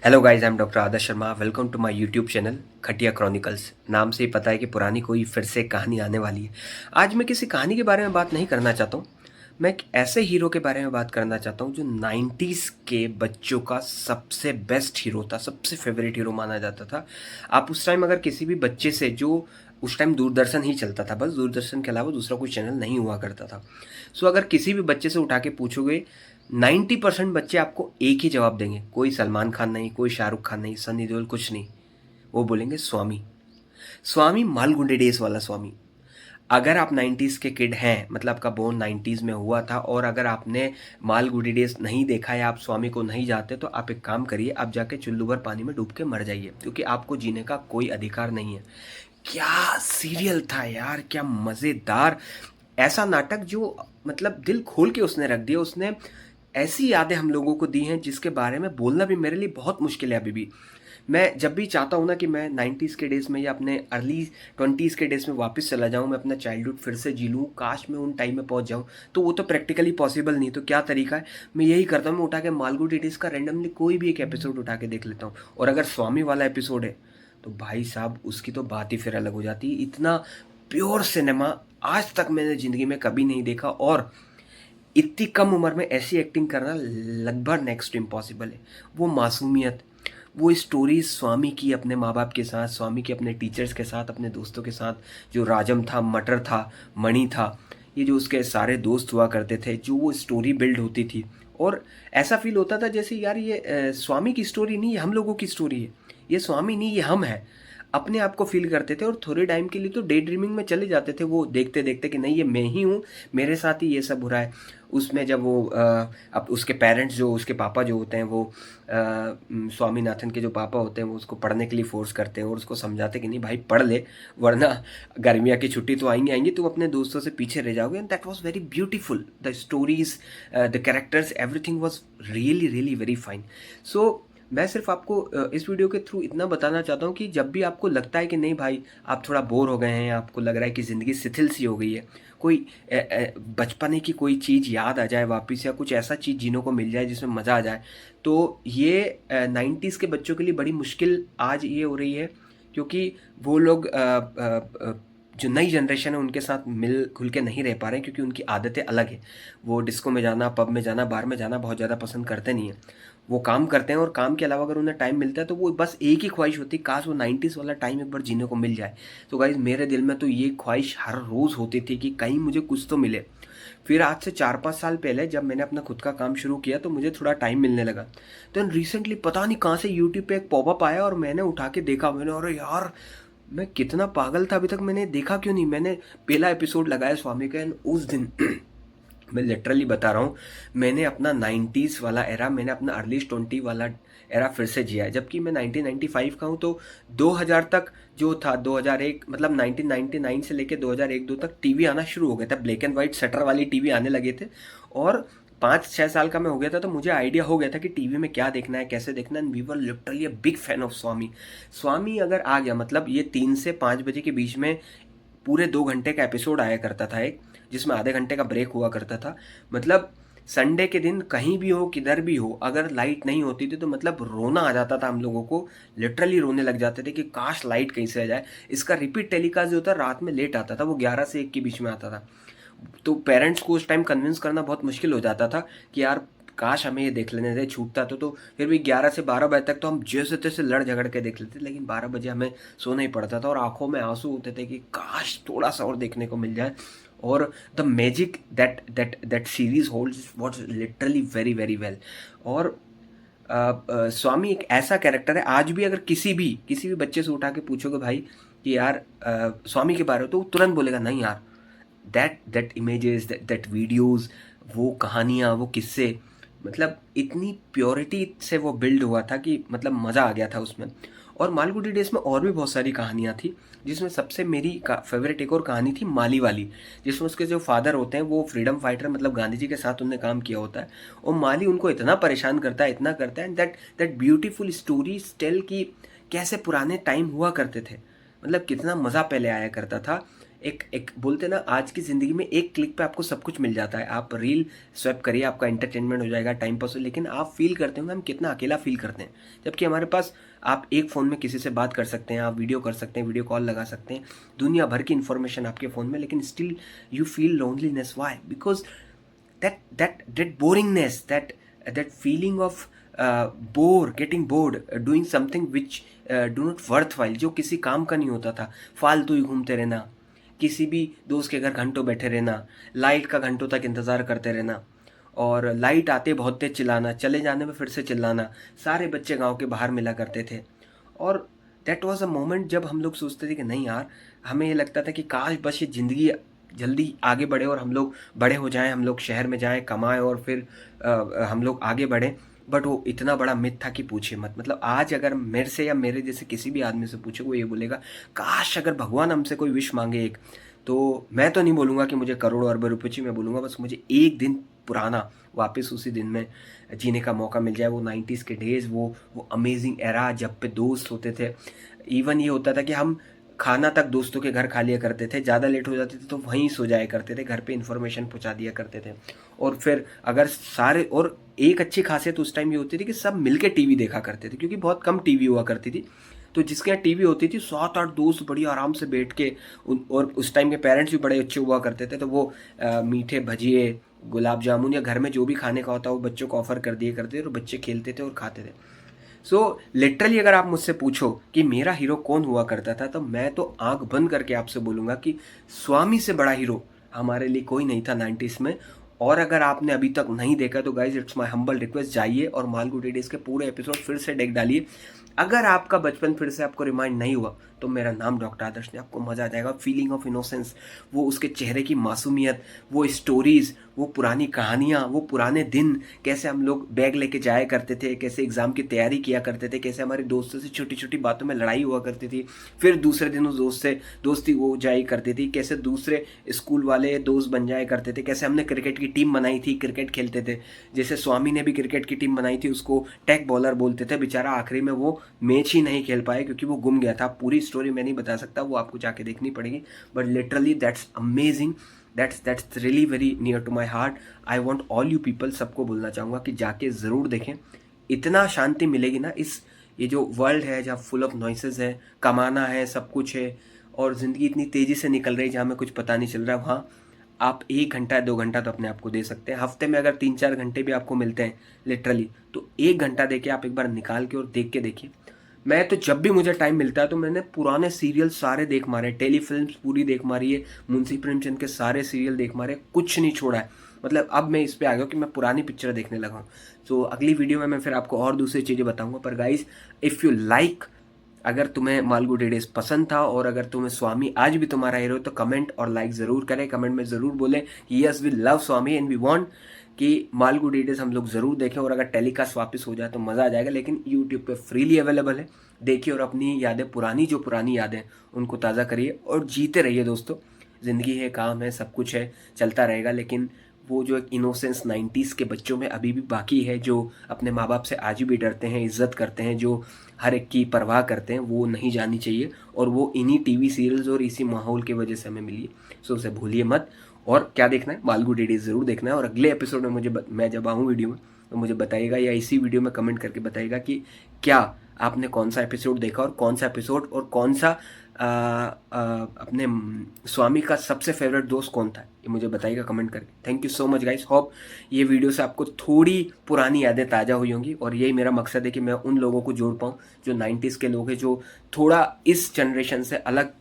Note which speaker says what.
Speaker 1: Hello guys, I am doctor Adarsh Sharma. Welcome to my YouTube channel Khatiya Chronicles. नाम से ही पता है कि पुरानी कोई फिर से कहानी आने वाली है। आज मैं किसी कहानी के बारे में बात नहीं करना चाहता हूँ। मैं एक ऐसे हीरो के बारे में बात करना चाहता हूँ जो 90s के बच्चों का सबसे बेस्ट हीरो था, सबसे फेवरेट हीरो माना जाता था। आप उस टाइम अगर किसी भी बच्चे से, जो उस टाइम दूरदर्शन ही चलता था, बस दूरदर्शन के अलावा दूसरा कोई चैनल नहीं हुआ करता था। सो अगर किसी भी बच्चे से उठा के पूछोगे, 90% बच्चे आपको एक ही जवाब देंगे। कोई सलमान खान नहीं, कोई शाहरुख खान नहीं, सनी देओल, कुछ नहीं। वो बोलेंगे स्वामी। स्वामी मालगुंडे डेज वाला स्वामी। अगर आप 90s के किड हैं, मतलब आपका बोर्न 90s में हुआ था, और अगर आपने मालगुडी डेज नहीं देखा या आप स्वामी को नहीं जाते, तो आप एक काम करिए, आप जाके चुल्लू भर पानी में डूब के मर जाइए, क्योंकि आपको जीने का कोई अधिकार नहीं है। क्या सीरियल था यार, क्या मज़ेदार। ऐसा नाटक जो मतलब दिल खोल के उसने रख दिया। उसने ऐसी यादें हम लोगों को दी हैं जिसके बारे में बोलना भी मेरे लिए बहुत मुश्किल है अभी भी। मैं जब भी चाहता हूँ ना कि मैं 90s के डेज़ में या अपने अर्ली 20s के डेज़ में वापस चला जाऊँ, मैं अपना चाइल्डहुड फिर से जी लूँ, काश मैं उन टाइम में पहुँच जाऊँ। तो वो तो प्रैक्टिकली पॉसिबल नहीं। तो क्या तरीका है, मैं यही करता हूँ, मैं उठा के मालगुडी डेटीज़ का रैंडमली कोई भी एक एपिसोड उठा के देख लेता हूँ। और अगर स्वामी वाला एपिसोड है तो भाई साहब उसकी तो बात ही फिर अलग हो जाती है। इतना प्योर सिनेमा आज तक मैंने ज़िंदगी में कभी नहीं देखा, और इतनी कम उम्र में ऐसी एक्टिंग करना लगभग नेक्स्ट टू इम्पॉसिबल है। वो मासूमियत, वो स्टोरी स्वामी की अपने माँ बाप के साथ, स्वामी के अपने टीचर्स के साथ, अपने दोस्तों के साथ, जो राजम था, मटर था, मणि था, ये जो उसके सारे दोस्त हुआ करते थे, जो वो स्टोरी बिल्ड होती थी। और ऐसा फील होता था जैसे यार ये स्वामी की स्टोरी नहीं, ये हम लोगों की स्टोरी है। ये स्वामी नहीं, ये हम हैं। अपने आप को फील करते थे, और थोड़े टाइम के लिए तो डे ड्रीमिंग में चले जाते थे, वो देखते देखते कि नहीं ये मैं ही हूँ, मेरे साथ ही ये सब हो रहा है। उसमें जब वो अब उसके पेरेंट्स, जो उसके पापा जो होते हैं, वो स्वामीनाथन के जो पापा होते हैं, वो उसको पढ़ने के लिए फोर्स करते हैं और उसको समझाते कि नहीं भाई पढ़ ले, वरना गर्मियाँ की छुट्टी तो आएंगी आएंगी, तुम अपने दोस्तों से पीछे रह जाओगे। And that was very beautiful, the stories, the characters, everything was really really very fine. So मैं सिर्फ आपको इस वीडियो के थ्रू इतना बताना चाहता हूँ कि जब भी आपको लगता है कि नहीं भाई आप थोड़ा बोर हो गए हैं, आपको लग रहा है कि ज़िंदगी शिथिल सी हो गई है, कोई बचपने की कोई चीज़ याद आ जाए वापस, या कुछ ऐसा चीज़ जीने को मिल जाए जिसमें मज़ा आ जाए, तो ये 90s के बच्चों के लिए बड़ी मुश्किल आज ये हो रही है। क्योंकि वो लोग जो नई जनरेशन है उनके साथ मिल खुल के नहीं रह पा रहे हैं, क्योंकि उनकी आदतें अलग है। वो डिस्को में जाना, पब में जाना, बार में जाना बहुत ज़्यादा पसंद करते नहीं हैं। वो काम करते हैं, और काम के अलावा अगर उन्हें टाइम मिलता है तो वो बस एक ही ख्वाहिश होती है, काश वो 90s वाला टाइम एक बार जीने को मिल जाए। तो गाइज मेरे दिल में तो ये ख्वाहिश हर रोज़ होती थी कि कहीं मुझे कुछ तो मिले। फिर आज से 4-5 साल पहले जब मैंने अपना खुद का काम शुरू किया तो मुझे थोड़ा टाइम मिलने लगा। तो रिसेंटली पता नहीं कहाँ से यूट्यूब पे एक पॉपअप आया, और मैंने उठा के देखा। मैंने, अरे यार मैं कितना पागल था, अभी तक मैंने देखा क्यों नहीं। मैंने पहला एपिसोड लगाया स्वामी का, एंड उस दिन मैं लिटरली बता रहा हूँ, मैंने अपना 90s वाला एरा, मैंने अपना अर्ली 20 वाला एरा फिर से जिया है। जबकि मैं 1995 का हूँ, तो 2000 तक जो था, 2001 मतलब 1999 से लेके 2001-2 तक टीवी आना शुरू हो गया था। ब्लैक एंड वाइट शटर वाली टीवी आने लगे थे, और 5-6 साल का मैं हो गया था तो मुझे आइडिया हो गया था कि टीवी में क्या देखना है, कैसे देखना है। And we were literally a big fan of Swami. Swami अगर आ गया, मतलब ये 3 से 5 बजे के बीच में पूरे 2 घंटे का एपिसोड आया करता था एक, जिसमें आधे घंटे का ब्रेक हुआ करता था। मतलब संडे के दिन कहीं भी हो, किधर भी हो, अगर लाइट नहीं होती थी तो मतलब रोना आ जाता था हम लोगों को। लिटरली रोने लग जाते थे कि काश लाइट कहीं से आ जाए। इसका रिपीट टेलीकास्ट जो था रात में लेट आता था, वो 11 से 1 के बीच में आता था। तो पेरेंट्स को उस टाइम कन्विंस करना बहुत मुश्किल हो जाता था कि यार काश हमें ये देख लेने दे, छूटता तो फिर भी 11 से 12 बजे तक तो हम जैसे तैसे लड़ झगड़ के देख लेते, लेकिन 12 बजे हमें सोना ही पड़ता था, और आंखों में आंसू होते थे कि काश थोड़ा सा और देखने को मिल जाए। और the magic that that that series holds was literally very very well. और स्वामी एक ऐसा कैरेक्टर है, आज भी अगर किसी भी बच्चे से उठा के पूछोगे भाई कि यार स्वामी के बारे में, तो वो तुरंत बोलेगा नहीं यार, दैट इमेजेस, दैट वीडियोस, वो कहानियाँ, वो किस्से, मतलब इतनी प्योरिटी से वो बिल्ड हुआ था कि मतलब मज़ा आ गया था उसमें। और मालगुडी डेज में और भी बहुत सारी कहानियाँ थी, जिसमें सबसे मेरी फेवरेट एक और कहानी थी माली वाली, जिसमें उसके जो फादर होते हैं वो फ्रीडम फाइटर, मतलब गांधी जी के साथ उनने काम किया होता है, और माली उनको इतना परेशान करता है, इतना करता है। And that that beautiful story tell कि कैसे पुराने टाइम हुआ करते थे, मतलब कितना मज़ा पहले आया करता था। एक एक बोलते ना, आज की ज़िंदगी में एक क्लिक पे आपको सब कुछ मिल जाता है। आप रील स्वैप करिए, आपका एंटरटेनमेंट हो जाएगा, टाइम पास हो, लेकिन आप फ़ील करते होंगे हम कितना अकेला फ़ील करते हैं। जबकि हमारे पास आप एक फ़ोन में किसी से बात कर सकते हैं, आप वीडियो कर सकते हैं, वीडियो कॉल लगा सकते हैं, दुनिया भर की इन्फॉर्मेशन आपके फ़ोन में, लेकिन still you feel loneliness. Why? Because that boringness, that feeling of getting bored, doing something which do not worthwhile, जो किसी काम का नहीं होता था, फालतू ही घूमते रहना, किसी भी दोस्त के घर घंटों बैठे रहना, लाइट का घंटों तक इंतज़ार करते रहना, और लाइट आते बहुत तेज चिल्लाना, चले जाने में फिर से चिल्लाना। सारे बच्चे गांव के बाहर मिला करते थे, और दैट वाज अ मोमेंट जब हम लोग सोचते थे कि नहीं यार, हमें ये लगता था कि काश बस ये ज़िंदगी जल्दी आगे बढ़े और हम लोग बड़े हो जाएं, हम लोग शहर में जाएं, कमाएं, और फिर हम लोग आगे बढ़ें। बट वो इतना बड़ा मिथ था कि पूछिए मत। मतलब आज अगर मेरे से या मेरे जैसे किसी भी आदमी से पूछे, वो ये बोलेगा काश अगर भगवान हमसे कोई विश मांगे एक, तो मैं तो नहीं बोलूँगा कि मुझे करोड़ों अरबों रुपये चाहिए, मैं बोलूँगा बस मुझे एक दिन पुराना वापस उसी दिन में जीने का मौका मिल जाए। वो 90s के डेज़, वो अमेजिंग एरा जब पे दोस्त होते थे। इवन ये होता था कि हम खाना तक दोस्तों के घर खा लिया करते थे, ज़्यादा लेट हो जाते थे तो वहीं सो जाया करते थे, घर पे इन्फॉर्मेशन पहुंचा दिया करते थे। और फिर अगर सारे, और एक अच्छी खासियत उस टाइम ये होती थी कि सब मिलके टीवी देखा करते थे, क्योंकि बहुत कम टीवी हुआ करती थी। तो जिसके यहाँ टीवी होती थी, 7-8 दोस्त बढ़िया आराम से बैठ के, और उस टाइम के पेरेंट्स भी बड़े अच्छे हुआ करते थे, तो वो मीठे भजिए, गुलाब जामुन या घर में जो भी खाने का होता वो बच्चों को ऑफर कर दिए करते थे, और बच्चे खेलते थे और खाते थे। सो लिटरली अगर आप मुझसे पूछो कि मेरा हीरो कौन हुआ करता था, तो मैं तो आंख बंद करके आपसे बोलूँगा कि स्वामी से बड़ा हीरो हमारे लिए कोई नहीं था 90s में। और अगर आपने अभी तक नहीं देखा तो guys it's my humble request, जाइए और मालगुडी डेज के पूरे एपिसोड फिर से देख डालिए। अगर आपका बचपन फिर से आपको रिमाइंड नहीं हुआ तो मेरा नाम डॉक्टर आदर्श ने, आपको मज़ा आ जाएगा। फीलिंग ऑफ इनोसेंस, वो उसके चेहरे की मासूमियत, वो स्टोरीज़, वो पुरानी कहानियाँ, वो पुराने दिन, कैसे हम लोग बैग लेके जाया करते थे, कैसे एग्ज़ाम की तैयारी किया करते थे, कैसे हमारे दोस्तों से छोटी छोटी बातों में लड़ाई हुआ करती थी, फिर दूसरे दिन उस दोस्त से दोस्ती हो जाया करती थी, कैसे दूसरे स्कूल वाले दोस्त बन जाया करते थे, कैसे हमने क्रिकेट की टीम बनाई थी, क्रिकेट खेलते थे। जैसे स्वामी ने भी क्रिकेट की टीम बनाई थी, उसको टेक बॉलर बोलते थे, बेचारा आखिरी में वो मैच ही नहीं खेल पाया क्योंकि वो गुम गया था। पूरी स्टोरी मैं नहीं बता सकता, वो आपको जाके देखनी पड़ेगी, but literally that's amazing, that's really very near to my heart. I want all you people, सबको बोलना चाहूँगा कि जाके ज़रूर देखें। इतना शांति मिलेगी ना, इस ये जो वर्ल्ड है जहाँ फुल ऑफ नॉइसेस है, कमाना है, सब कुछ है, और ज़िंदगी इतनी तेज़ी से निकल रही है जहाँ में कुछ पता नहीं चल रहा है, वहाँ आप 1 घंटा 2 घंटा तो अपने आप को दे सकते हैं। हफ्ते में अगर 3-4 घंटे भी आपको मिलते हैं लिटरली, तो 1 घंटा दे के आप एक बार निकाल के और देख के देखिए। मैं तो जब भी मुझे टाइम मिलता है तो मैंने पुराने सीरियल सारे देख मारे, टेलीफिल्म्स पूरी देख मारी है, मुंशी प्रेमचंद के सारे सीरियल देख मारे, कुछ नहीं छोड़ा है। मतलब अब मैं इस पे आ गया कि मैं पुरानी पिक्चर देखने लगा हूँ। सो अगली वीडियो में मैं फिर आपको और दूसरी चीज़ें बताऊँगा। पर गाइज, इफ़ यू लाइक, अगर तुम्हें मालगुडी डेज पसंद था और अगर तुम्हें स्वामी आज भी तुम्हारा हीरो, तो कमेंट और लाइक ज़रूर करें। कमेंट में ज़रूर बोलें कि yes we love Swami and we want कि मालगुडी डेज हम लोग ज़रूर देखें। और अगर टेलीकास्ट वापस हो जाए तो मज़ा आ जाएगा, लेकिन यूट्यूब पे फ्रीली अवेलेबल है, देखिए और अपनी यादें, पुरानी जो पुरानी यादें उनको ताज़ा करिए और जीते रहिए दोस्तों। ज़िंदगी है, काम है, सब कुछ है, चलता रहेगा, लेकिन वो जो एक इनोसेंस 90s के बच्चों में अभी भी बाकी है, जो अपने माँ बाप से आज भी डरते हैं, इज्जत करते हैं, जो हर एक की परवाह करते हैं, वो नहीं जानी चाहिए। और वो इन्हीं टीवी सीरियल्स और इसी माहौल की वजह से हमें मिली है। सो उसे भूलिए मत। और क्या देखना है, मालगुडी डेज ज़रूर देखना है। और अगले एपिसोड में मैं जब आऊँ वीडियो में, तो मुझे बताइएगा या इसी वीडियो में कमेंट करके बताइएगा कि क्या आपने कौन सा एपिसोड देखा और कौन सा एपिसोड और कौन सा अपने स्वामी का सबसे फेवरेट दोस्त कौन था, ये मुझे बताइएगा कमेंट करके। Thank you so much guys. Hope ये वीडियो से आपको थोड़ी पुरानी यादें ताज़ा हुई होंगी, और यही मेरा मकसद है कि मैं उन लोगों को जोड़ पाऊँ जो 90s के लोग हैं, जो थोड़ा इस जनरेशन से अलग